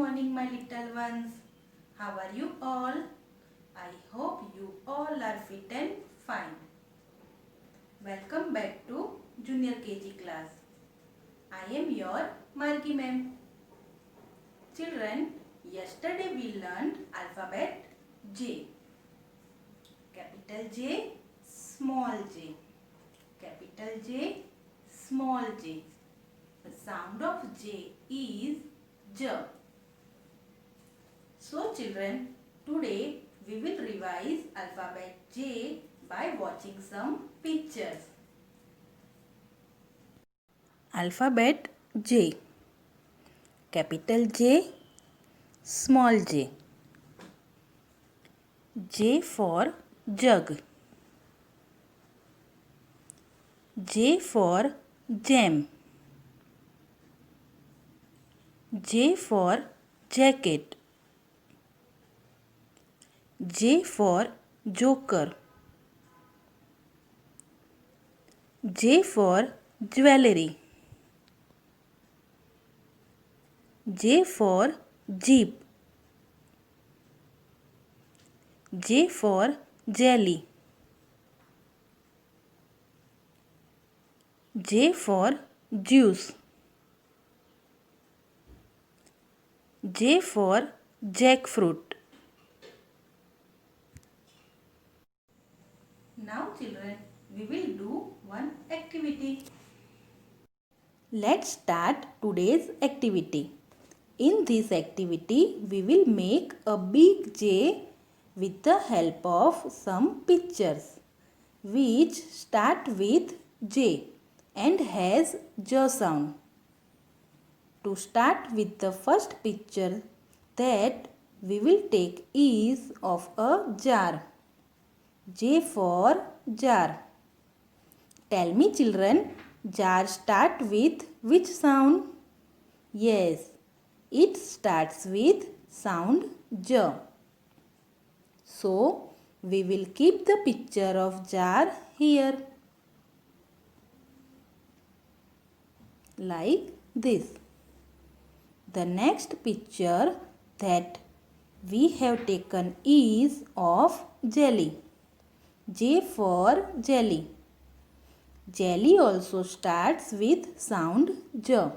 morning, my little ones. How are you all? I hope you all are fit and fine. Welcome back to Junior KG class. I am your Margi ma'am. Children, yesterday we learned alphabet J. Capital J, small j. Capital J, small j. The sound of J is J. So children, today we will revise alphabet J by watching some pictures. Alphabet J. Capital J, small j. J for jug. J for jam. J for jacket. J for joker. J for jewelry. J for jeep. J for jelly. J for juice. J for jackfruit. Now children, we will do one activity. Let's start today's activity. In this activity, we will make a big J with the help of some pictures which start with J and has J sound. To start with the first picture that we will take is of a jar. J for jar. Tell me children, jar start with which sound? Yes, it starts with sound J. So, we will keep the picture of jar here. Like this. The next picture that we have taken is of jelly. J for jelly. Jelly also starts with sound J.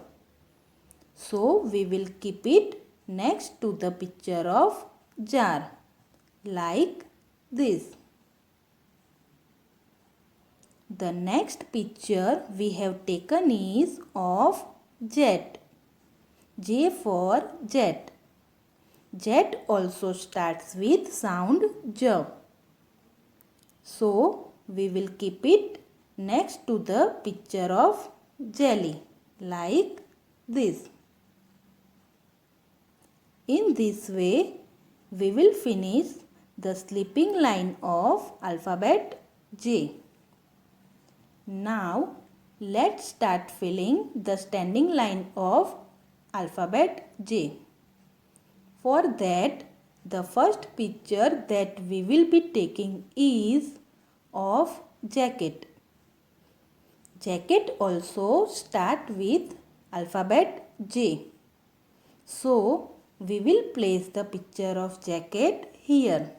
So we will keep it next to the picture of jar. Like this. The next picture we have taken is of jet. J for jet. Jet also starts with sound J. So we will keep it next to the picture of jelly like this. In this way, we will finish the sleeping line of alphabet J. Now, let's start filling the standing line of alphabet J. For that, the first picture that we will be taking is of jacket. Jacket also start with alphabet J. So, we will place the picture of jacket here.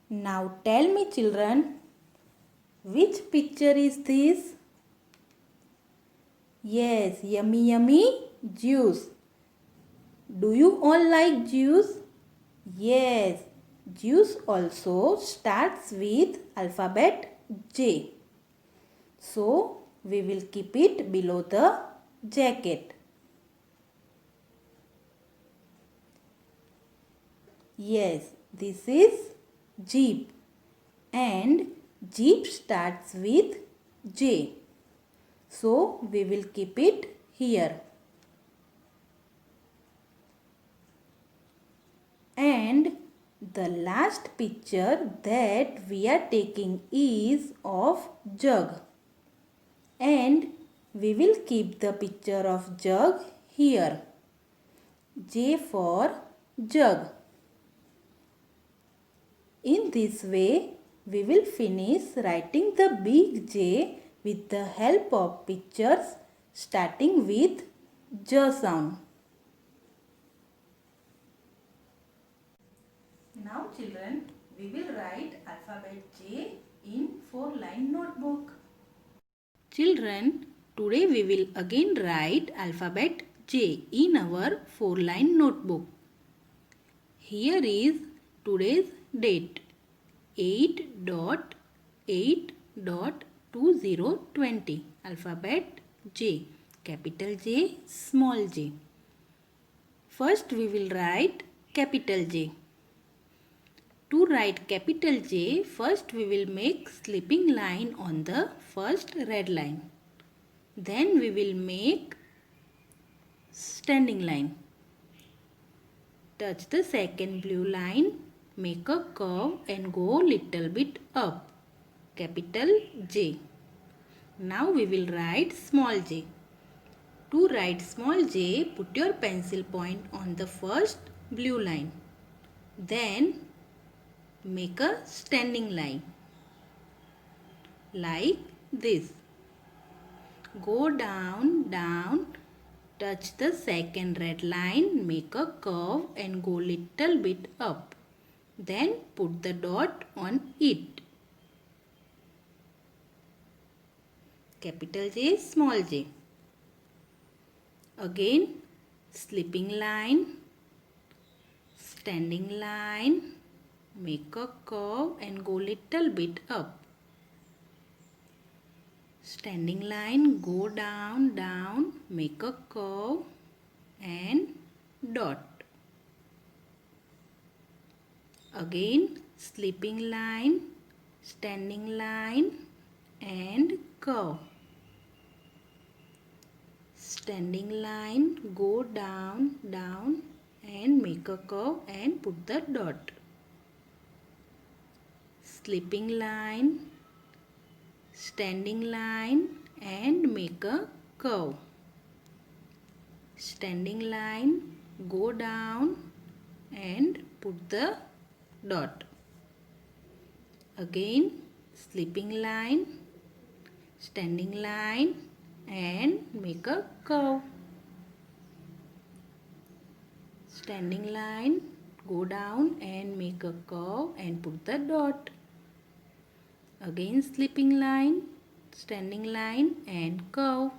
Now tell me children, which picture is this? Yes, yummy yummy juice. Do you all like juice? Yes, juice also starts with alphabet J. So, we will keep it below the jacket. Yes, this is jeep and jeep starts with J. So, we will keep it here. And the last picture that we are taking is of jug. And we will keep the picture of jug here. J for jug. In this way, we will finish writing the big J with the help of pictures starting with J sound. Now children, we will write alphabet J in 4-line notebook. Children, today we will again write alphabet J in our 4-line notebook. Here is today's date 8.8.2020. Alphabet J, capital J, small j. First we will write capital J. To write capital J, first we will make sleeping line on the first red line. Then we will make standing line. Touch the second blue line, make a curve and go little bit up. Capital J. Now we will write small j. To write small j, put your pencil point on the first blue line. Then make a standing line like this. Go down, down, touch the second red line, make a curve and go little bit up. Then put the dot on it. Capital J, small j. Again, sleeping line, standing line, make a curve and go little bit up. Standing line, go down, down, make a curve and dot. Again, sleeping line, standing line and curve. Standing line, go down, down and make a curve and put the dot. Sleeping line, standing line and make a curve. Standing line, go down and put the dot. Again, sleeping line, standing line and make a curve. Standing line, go down and make a curve and put the dot. Again, sleeping line, standing line and curve.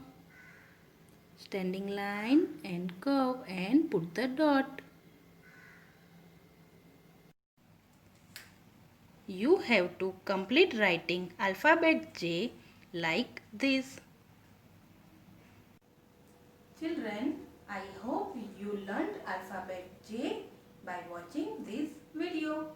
Standing line and curve and put the dot. You have to complete writing alphabet J like this. Children, I hope you learned alphabet J by watching this video.